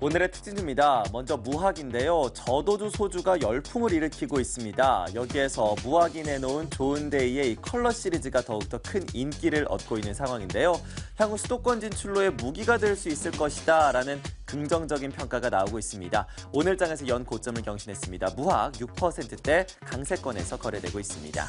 오늘의 특징입니다. 먼저 무학인데요. 저도주 소주가 열풍을 일으키고 있습니다. 여기에서 무학이 내놓은 좋은데이의 이 컬러 시리즈가 더욱더 큰 인기를 얻고 있는 상황인데요. 향후 수도권 진출로의 무기가 될 수 있을 것이다 라는 긍정적인 평가가 나오고 있습니다. 오늘 장에서 연 고점을 경신했습니다. 무학 6%대 강세권에서 거래되고 있습니다.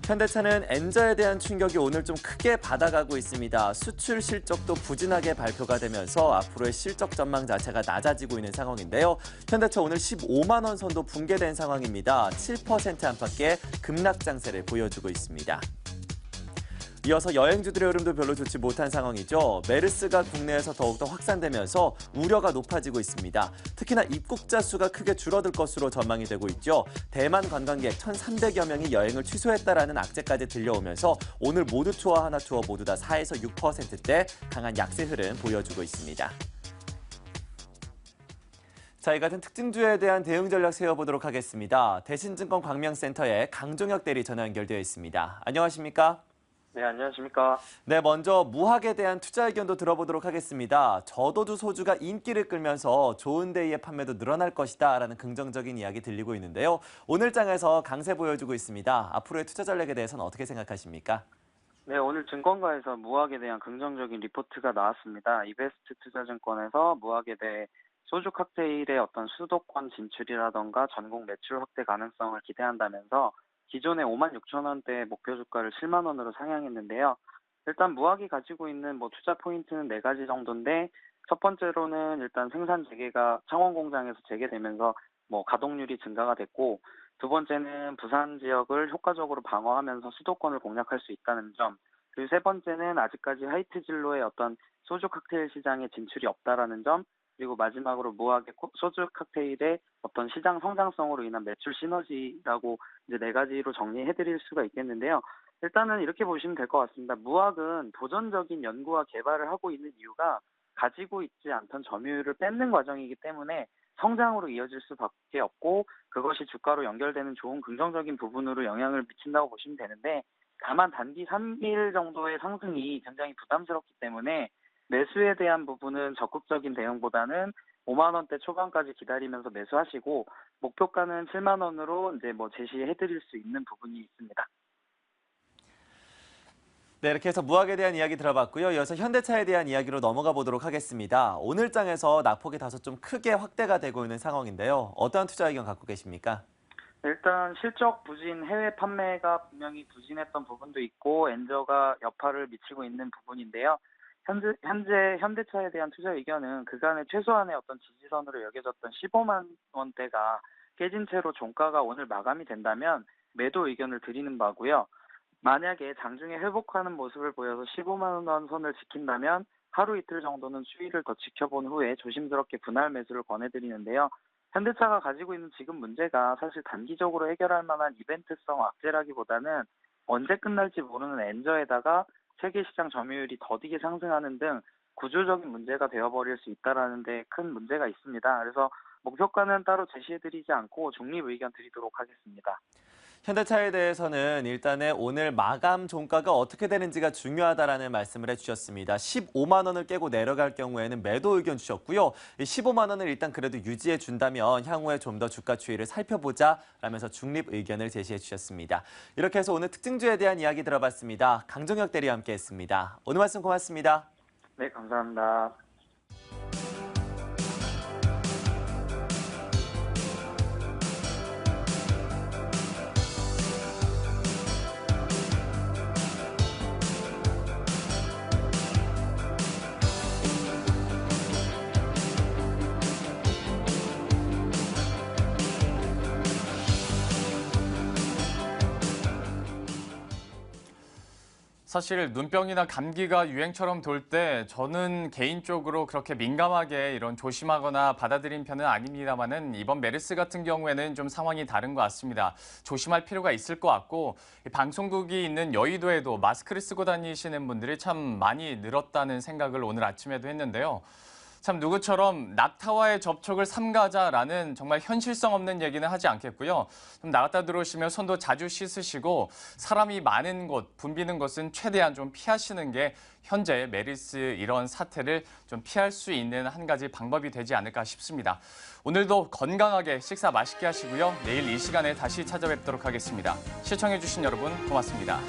현대차는 엔저에 대한 충격이 오늘 좀 크게 받아가고 있습니다. 수출 실적도 부진하게 발표가 되면서 앞으로의 실적 전망 자체가 낮아지고 있는 상황인데요. 현대차 오늘 15만 원 선도 붕괴된 상황입니다. 7% 안팎의 급락 장세를 보여주고 있습니다. 이어서 여행주들의 흐름도 별로 좋지 못한 상황이죠. 메르스가 국내에서 더욱더 확산되면서 우려가 높아지고 있습니다. 특히나 입국자 수가 크게 줄어들 것으로 전망이 되고 있죠. 대만 관광객 1,300여 명이 여행을 취소했다라는 악재까지 들려오면서 오늘 모두 투어 하나 투어 모두 다 4에서 6%대 강한 약세 흐름 보여주고 있습니다. 자, 이 같은 특징주에 대한 대응 전략 세워보도록 하겠습니다. 대신증권 광명센터의 강종혁 대리 전화 연결되어 있습니다. 안녕하십니까? 네, 안녕하십니까. 네, 먼저 무학에 대한 투자 의견도 들어보도록 하겠습니다. 저도주 소주가 인기를 끌면서 좋은데이의 판매도 늘어날 것이다라는 긍정적인 이야기 들리고 있는데요. 오늘 장에서 강세 보여주고 있습니다. 앞으로의 투자 전략에 대해서는 어떻게 생각하십니까? 네, 오늘 증권가에서 무학에 대한 긍정적인 리포트가 나왔습니다. 이베스트 투자증권에서 무학에 대해 소주 칵테일의 어떤 수도권 진출이라던가 전국 매출 확대 가능성을 기대한다면서 기존의 5만 6천 원대 목표 주가를 7만 원으로 상향했는데요. 일단 무학이 가지고 있는 투자 포인트는 4가지 정도인데, 첫 번째로는 일단 생산 재개가 창원 공장에서 재개되면서 가동률이 증가가 됐고, 두 번째는 부산 지역을 효과적으로 방어하면서 수도권을 공략할 수 있다는 점, 그리고 세 번째는 아직까지 하이트 진로의 어떤 소주 칵테일 시장에 진출이 없다라는 점, 그리고 마지막으로 무학의 소주 칵테일의 어떤 시장 성장성으로 인한 매출 시너지라고 이제 4가지로 정리해드릴 수가 있겠는데요. 일단은 이렇게 보시면 될 것 같습니다. 무학은 도전적인 연구와 개발을 하고 있는 이유가 가지고 있지 않던 점유율을 뺏는 과정이기 때문에 성장으로 이어질 수밖에 없고, 그것이 주가로 연결되는 좋은 긍정적인 부분으로 영향을 미친다고 보시면 되는데, 다만 단기 3일 정도의 상승이 굉장히 부담스럽기 때문에 매수에 대한 부분은 적극적인 대응보다는 5만 원대 초반까지 기다리면서 매수하시고, 목표가는 7만 원으로 이제 제시해드릴 수 있는 부분이 있습니다. 네, 이렇게 해서 무학에 대한 이야기 들어봤고요. 이어서 현대차에 대한 이야기로 넘어가 보도록 하겠습니다. 오늘 장에서 낙폭이 다소 좀 크게 확대가 되고 있는 상황인데요. 어떠한 투자 의견 갖고 계십니까? 일단 실적 부진, 해외 판매가 분명히 부진했던 부분도 있고 엔저가 여파를 미치고 있는 부분인데요. 현재 현대차에 대한 투자 의견은 그간의 최소한의 어떤 지지선으로 여겨졌던 15만 원대가 깨진 채로 종가가 오늘 마감이 된다면 매도 의견을 드리는 바고요. 만약에 장중에 회복하는 모습을 보여서 15만 원 선을 지킨다면 하루 이틀 정도는 수위를 더 지켜본 후에 조심스럽게 분할 매수를 권해드리는데요. 현대차가 가지고 있는 지금 문제가 사실 단기적으로 해결할 만한 이벤트성 악재라기보다는 언제 끝날지 모르는 엔저에다가 세계 시장 점유율이 더디게 상승하는 등 구조적인 문제가 되어버릴 수 있다는 데 큰 문제가 있습니다. 그래서 목표가는 따로 제시해드리지 않고 중립 의견 드리도록 하겠습니다. 현대차에 대해서는 일단은 오늘 마감 종가가 어떻게 되는지가 중요하다라는 말씀을 해주셨습니다. 15만 원을 깨고 내려갈 경우에는 매도 의견 주셨고요. 15만 원을 일단 그래도 유지해 준다면 향후에 좀 더 주가 추이를 살펴보자 라면서 중립 의견을 제시해 주셨습니다. 이렇게 해서 오늘 특징주에 대한 이야기 들어봤습니다. 강종혁 대리와 함께했습니다. 오늘 말씀 고맙습니다. 네, 감사합니다. 사실 눈병이나 감기가 유행처럼 돌 때 저는 개인적으로 그렇게 민감하게 이런 조심하거나 받아들인 편은 아닙니다만은 이번 메르스 같은 경우에는 좀 상황이 다른 것 같습니다. 조심할 필요가 있을 것 같고 방송국이 있는 여의도에도 마스크를 쓰고 다니시는 분들이 참 많이 늘었다는 생각을 오늘 아침에도 했는데요. 참 누구처럼 낙타와의 접촉을 삼가자라는 정말 현실성 없는 얘기는 하지 않겠고요. 좀 나갔다 들어오시면 손도 자주 씻으시고 사람이 많은 곳, 붐비는 곳은 최대한 좀 피하시는 게 현재 메르스 이런 사태를 좀 피할 수 있는 한 가지 방법이 되지 않을까 싶습니다. 오늘도 건강하게 식사 맛있게 하시고요. 내일 이 시간에 다시 찾아뵙도록 하겠습니다. 시청해주신 여러분 고맙습니다.